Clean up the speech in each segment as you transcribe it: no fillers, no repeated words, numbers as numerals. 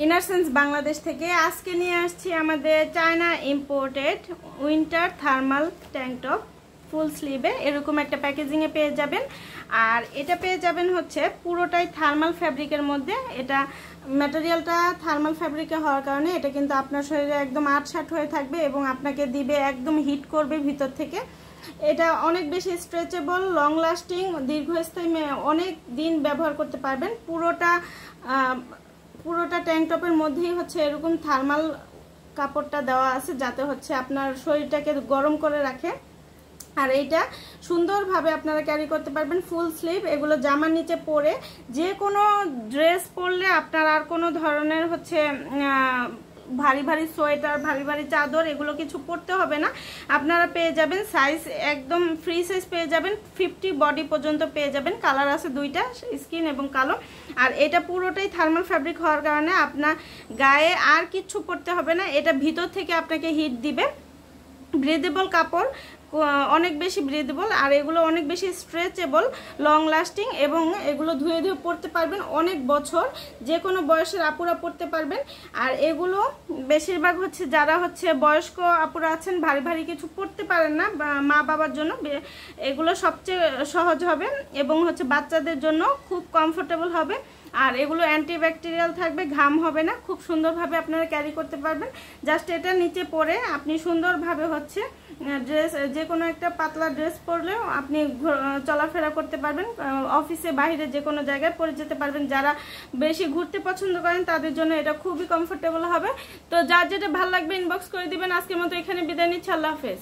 ইনারসেন্স বাংলাদেশ থেকে আজকে নিয়ে আসছি আমাদের China imported winter thermal tank top full স্লিভে এরকম একটা প্যাকেজিংয়ে পেয়ে যাবেন। আর এটা পেয়ে যাবেন হচ্ছে পুরোটাই থার্মাল ফ্যাব্রিকের মধ্যে। এটা ম্যাটেরিয়ালটা থার্মাল ফ্যাব্রিকে হওয়ার কারণে এটা কিন্তু আপনার শরীরে একদম আটসাট হয়ে থাকবে এবং আপনাকে দিবে একদম হিট করবে ভিতর থেকে। এটা অনেক বেশি স্ট্রেচেবল, লং লাস্টিং, দীর্ঘস্থায়ী, অনেক দিন ব্যবহার করতে পারবেন। পুরোটা ট্যাঙ্ক টপের মধ্যেই হচ্ছে এরকম থার্মাল কাপড়টা দেওয়া আছে যাতে হচ্ছে আপনার শরীরটাকে গরম করে রাখে। আর এইটা সুন্দরভাবে আপনারা ক্যারি করতে পারবেন ফুল স্লিভ। এগুলো জামার নিচে পরে যে কোনো ড্রেস পরলে আপনার আর কোনো ধরনের হচ্ছে ভারী ভারী সোয়েটার, ভারী ভারী চাদর এগুলো কিছু পরতে হবে না। আপনারা পেয়ে যাবেন সাইজ একদম ফ্রি সাইজ পেয়ে যাবেন, 50 বডি পর্যন্ত পেয়ে যাবেন। কালার আছে দুইটা, স্কিন এবং কালো। আর এটা পুরোটাই থার্মাল ফ্যাব্রিক হওয়ার কারণে আপনার গায়ে আর কিছু পরতে হবে না। এটা ভিতর থেকে আপনাকে হিট দিবে। ব্রিদেবল কাপড়, অনেক বেশি ব্রিদেবল, আর এগুলো অনেক বেশি স্ট্রেচেবল, লং লাস্টিং, এবং এগুলো ধুয়ে ধুয়ে পরতে পারবেন অনেক বছর। যে কোনো বয়সের আপুরা পরতে পারবেন। আর এগুলো বেশিরভাগ হচ্ছে যারা হচ্ছে বয়স্ক আপুরা আছেন, ভারী ভারী কিছু পরতে পারেন না, মা বাবার জন্য এগুলো সবচেয়ে সহজ হবে এবং হচ্ছে বাচ্চাদের জন্য খুব কমফোর্টেবল হবে। আর এগুলো অ্যান্টিব্যাকটেরিয়াল থাকবে, ঘাম হবে না, খুব সুন্দরভাবে আপনারা ক্যারি করতে পারবেন। জাস্ট এটা নিচে পরে আপনি সুন্দরভাবে হচ্ছে ড্রেস, যে কোনো একটা পাতলা ড্রেস পরলেও আপনি চলাফেরা করতে পারবেন। অফিসে বাইরে যে কোনো জায়গায় পরে যেতে পারবেন। যারা বেশি ঘুরতে পছন্দ করেন তাদের জন্য এটা খুবই কমফোর্টেবল হবে। তো যার যেটা ভালো লাগবে ইনবক্স করে দিবেন। আজকের মতো এখানে বিদায় নিচ্ছি, আল্লাহ হাফেজ।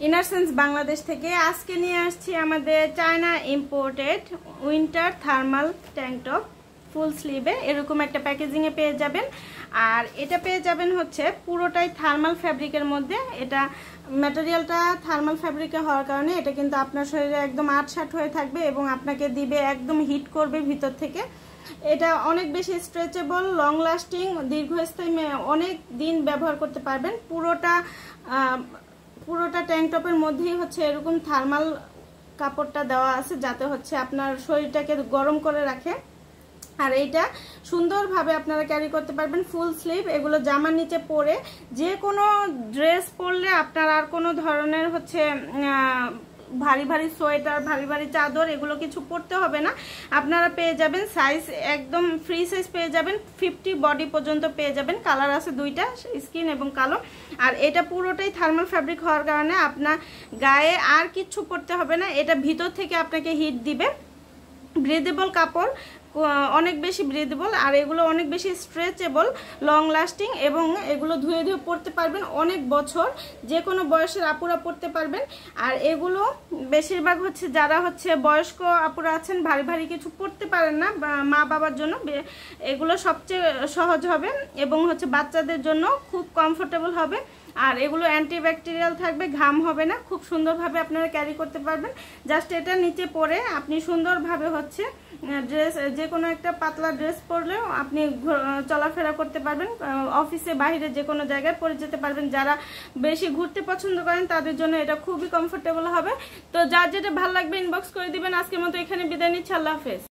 ইনারসেন্স বাংলাদেশ থেকে আজকে নিয়ে আসছি আমাদের China imported winter thermal tank top full স্লিভে এরকম একটা প্যাকেজিংয়ে পেয়ে যাবেন। আর এটা পেয়ে যাবেন হচ্ছে পুরোটাই থার্মাল ফ্যাব্রিকের মধ্যে। এটা ম্যাটেরিয়ালটা থার্মাল ফ্যাব্রিকে হওয়ার কারণে এটা কিন্তু আপনার শরীরে একদম আটসাট হয়ে থাকবে এবং আপনাকে দিবে একদম হিট করবে ভিতর থেকে। এটা অনেক বেশি স্ট্রেচেবল, লং লাস্টিং, দীর্ঘস্থায়ী, অনেক দিন ব্যবহার করতে পারবেন। পুরোটা ট্যাঙ্ক টপের মধ্যেই হচ্ছে এরকম থার্মাল কাপড়টা দেওয়া আছে যাতে হচ্ছে আপনার শরীরটাকে গরম করে রাখে। আর এইটা সুন্দরভাবে আপনারা ক্যারি করতে পারবেন ফুল স্লিভ। এগুলো জামার নিচে পরে যে কোনো ড্রেস পরলে আপনার আর কোনো ধরনের হচ্ছে ভারী ভারী সোয়েটার, ভারী ভারী চাদর এগুলো কিছু পরতে হবে না। আপনারা পেয়ে যাবেন সাইজ একদম ফ্রি সাইজ পেয়ে যাবেন, 50 বডি পর্যন্ত পেয়ে যাবেন। কালার আছে দুইটা, স্কিন এবং কালো। আর এটা পুরোটাই থার্মাল ফ্যাব্রিক হওয়ার কারণে আপনার গায়ে আর কিছু পরতে হবে না। এটা ভিতর থেকে আপনাকে হিট দিবে। ব্রিদেবল কাপড়, অনেক বেশি ব্রিদেবল, আর এগুলো অনেক বেশি স্ট্রেচেবল, লং লাস্টিং, এবং এগুলো ধুয়ে ধুয়ে পরতে পারবেন অনেক বছর। যে কোনো বয়সের আপুরা পরতে পারবেন। আর এগুলো বেশিরভাগ হচ্ছে যারা হচ্ছে বয়স্ক আপুরা আছেন, ভারী ভারী কিছু পরতে পারেন না, মা বাবার জন্য এগুলো সবচেয়ে সহজ হবে এবং হচ্ছে বাচ্চাদের জন্য খুব কমফোর্টেবল হবে। আর এগুলো অ্যান্টিব্যাকটেরিয়াল থাকবে, ঘাম হবে না, খুব সুন্দরভাবে আপনারা ক্যারি করতে পারবেন। জাস্ট এটা নিচে পরে আপনি সুন্দরভাবে হচ্ছে ড্রেস, যে কোনো একটা পাতলা ড্রেস পরলেও আপনি চলাফেরা করতে পারবেন। অফিসে বাইরে যে কোনো জায়গায় পরে যেতে পারবেন। যারা বেশি ঘুরতে পছন্দ করেন তাদের জন্য এটা খুবই কমফোর্টেবল হবে। তো যার যেটা ভালো লাগবে ইনবক্স করে দিবেন। আজকের মতো এখানে বিদায় নিচ্ছি, আল্লাহ হাফেজ।